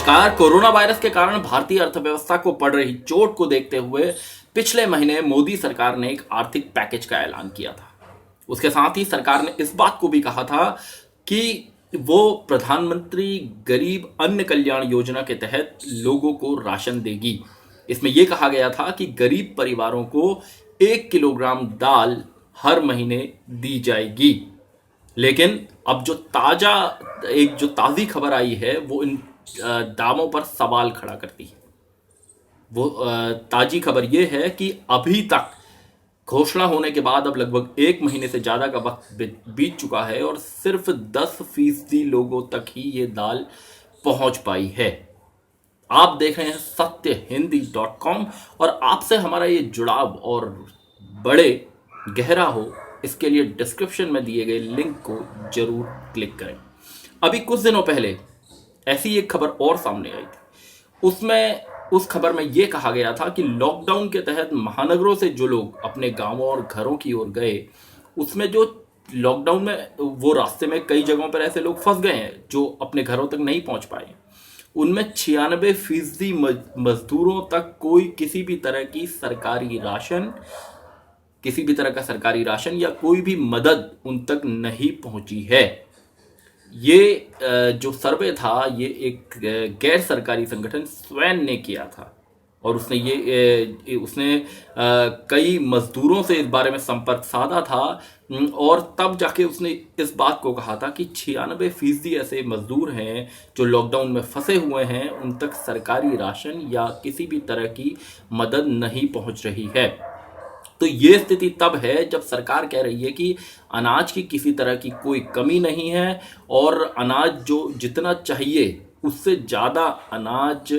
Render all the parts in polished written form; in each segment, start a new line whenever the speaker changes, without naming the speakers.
नमस्कार। Corona virus के कारण भारतीय अर्थव्यवस्था को पड़ रही चोट को देखते हुए पिछले महीने मोदी सरकार ने एक आर्थिक पैकेज का ऐलान किया था। उसके साथ ही सरकार ने इस बात को भी कहा था कि वो प्रधानमंत्री गरीब अन्न कल्याण योजना के तहत लोगों को राशन देगी। इसमें यह कहा गया था कि गरीब परिवारों को 1 किलोग्राम दाल हर महीने दी जाएगी। लेकिन अब जो ताज़ी खबर आई है वो इन दावों पर सवाल खड़ा करती है। वो ताज़ी खबर ये है कि अभी तक घोषणा होने के बाद अब लगभग 1 महीने से ज़्यादा का वक्त बीत चुका है और सिर्फ 10% लोगों तक ही ये दाल पहुंच पाई है। आप देख रहे हैं सत्यहिंदी.com और आपसे हमारा ये जुड़ाव और बड़े गहरा हो, इसके लिए डिस्क्रिप्शन में दिए गए लिंक को जरूर क्लिक करें। अभी कुछ दिनों पहले ऐसी एक खबर और सामने आई थी। उस खबर में यह कहा गया था कि लॉकडाउन के तहत महानगरों से जो लोग अपने गांवों और घरों की ओर गए, उसमें जो लॉकडाउन में वो रास्ते में कई जगहों पर ऐसे लोग फंस गए हैं जो अपने घरों तक नहीं पहुंच पाए। उनमें 96% मजदूरों तक किसी भी तरह का सरकारी राशन या कोई भी मदद उन तक नहीं पहुंची है। ये जो सर्वे था ये एक गैर सरकारी संगठन स्वयं ने किया था और उसने कई मजदूरों से इस बारे में संपर्क साधा था और तब जाके उसने इस बात को कहा था कि 96% ऐसे मजदूर हैं जो लॉकडाउन में फंसे हुए हैं, उन तक सरकारी राशन या किसी भी तरह की मदद नहीं पहुंच रही है। तो ये स्थिति तब है जब सरकार कह रही है कि अनाज की किसी तरह की कोई कमी नहीं है और अनाज जो जितना चाहिए उससे ज़्यादा अनाज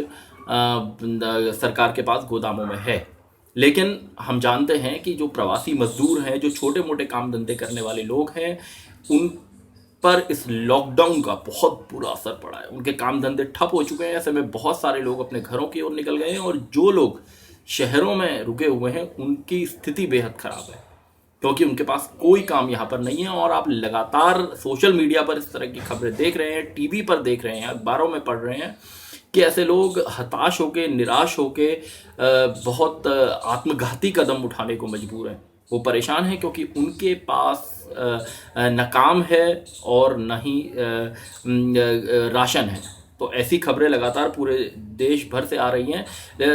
सरकार के पास गोदामों में है। लेकिन हम जानते हैं कि जो प्रवासी मजदूर हैं, जो छोटे मोटे काम धंधे करने वाले लोग हैं, उन पर इस लॉकडाउन का बहुत बुरा असर पड़ा है। उनके काम धंधे ठप हो चुके हैं। ऐसे में बहुत सारे लोग अपने घरों की ओर निकल गए हैं और जो लोग शहरों में रुके हुए हैं उनकी स्थिति बेहद खराब है क्योंकि उनके पास कोई काम यहाँ पर नहीं है। और आप लगातार सोशल मीडिया पर इस तरह की खबरें देख रहे हैं, टीवी पर देख रहे हैं, अखबारों में पढ़ रहे हैं कि ऐसे लोग हताश होके, निराश होके बहुत आत्मघाती कदम उठाने को मजबूर हैं। वो परेशान हैं क्योंकि उनके पास न काम है और न ही राशन है। तो ऐसी खबरें लगातार पूरे देश भर से आ रही हैं।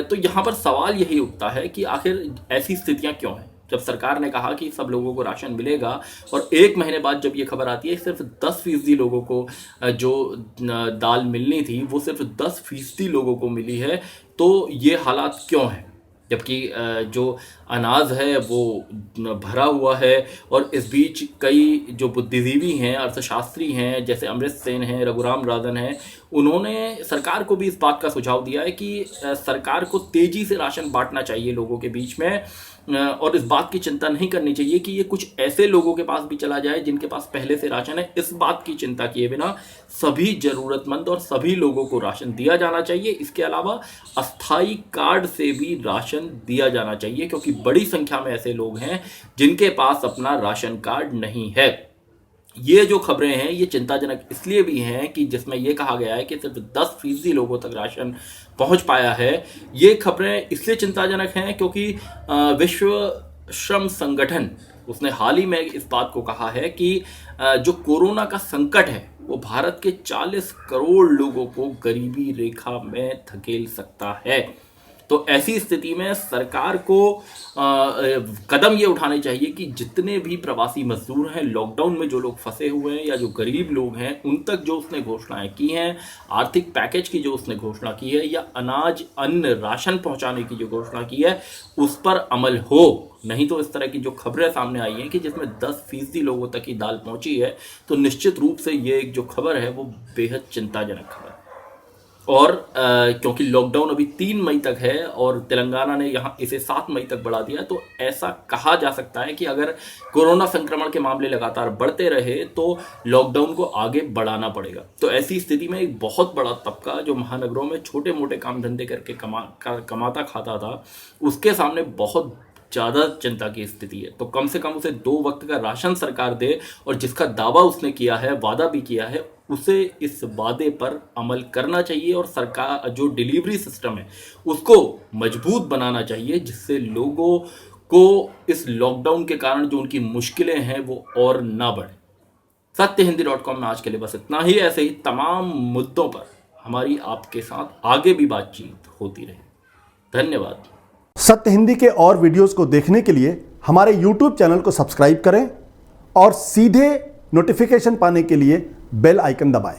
तो यहाँ पर सवाल यही उठता है कि आखिर ऐसी स्थितियाँ क्यों हैं। जब सरकार ने कहा कि सब लोगों को राशन मिलेगा और 1 महीने बाद जब ये खबर आती है सिर्फ 10% लोगों को जो दाल मिलनी थी वो सिर्फ 10% लोगों को मिली है, तो ये हालात क्यों हैं? जबकि जो अनाज है वो भरा हुआ है और इस बीच कई जो बुद्धिजीवी हैं, अर्थशास्त्री हैं, जैसे अमृत सेन हैं, रघुराम राजन हैं, उन्होंने सरकार को भी इस बात का सुझाव दिया है कि सरकार को तेज़ी से राशन बांटना चाहिए लोगों के बीच में और इस बात की चिंता नहीं करनी चाहिए कि ये कुछ ऐसे लोगों के पास भी चला जाए जिनके पास पहले से राशन है। इस बात की चिंता किए बिना सभी जरूरतमंद और सभी लोगों को राशन दिया जाना चाहिए। इसके अलावा अस्थाई कार्ड से भी राशन दिया जाना चाहिए क्योंकि बड़ी संख्या में ऐसे लोग हैं जिनके पास अपना राशन कार्ड नहीं है। ये जो खबरें हैं ये चिंताजनक इसलिए भी हैं कि जिसमें यह कहा गया है कि सिर्फ 10% लोगों तक राशन पहुंच पाया है। ये खबरें इसलिए चिंताजनक हैं क्योंकि विश्व श्रम संगठन उसने हाल ही में इस बात को कहा है कि जो कोरोना का संकट है वो भारत के 40 करोड़ लोगों को गरीबी रेखा में धकेल सकता है। तो ऐसी स्थिति में सरकार को कदम ये उठाने चाहिए कि जितने भी प्रवासी मजदूर हैं, लॉकडाउन में जो लोग फंसे हुए हैं या जो गरीब लोग हैं, उन तक जो उसने घोषणाएं की हैं, आर्थिक पैकेज की जो उसने घोषणा की है या अनाज अन्न राशन पहुंचाने की जो घोषणा की है उस पर अमल हो। नहीं तो इस तरह की जो खबरें सामने आई हैं कि जिसमें 10% लोगों तक ही दाल पहुंची है, तो निश्चित रूप से ये एक जो खबर है वो बेहद चिंताजनक खबर है। और क्योंकि लॉकडाउन अभी 3 मई तक है और तेलंगाना ने यहाँ इसे 7 मई तक बढ़ा दिया, तो ऐसा कहा जा सकता है कि अगर कोरोना संक्रमण के मामले लगातार बढ़ते रहे तो लॉकडाउन को आगे बढ़ाना पड़ेगा। तो ऐसी स्थिति में एक बहुत बड़ा तबका जो महानगरों में छोटे मोटे काम धंधे करके कमाता खाता था, उसके सामने बहुत ज़्यादा चिंता की स्थिति है। तो कम से कम उसे 2 वक्त का राशन सरकार दे, और जिसका दावा उसने किया है, वादा भी किया है, उसे इस वादे पर अमल करना चाहिए और सरकार जो डिलीवरी सिस्टम है उसको मजबूत बनाना चाहिए, जिससे लोगों को इस लॉकडाउन के कारण जो उनकी मुश्किलें हैं वो और ना बढ़े। सत्यहिंदी.com में आज के लिए बस इतना ही। ऐसे ही तमाम मुद्दों पर हमारी आपके साथ आगे भी बातचीत होती रहे। धन्यवाद।
सत्य हिंदी के और वीडियोस को देखने के लिए हमारे YouTube चैनल को सब्सक्राइब करें और सीधे नोटिफिकेशन पाने के लिए बेल आइकन दबाएं।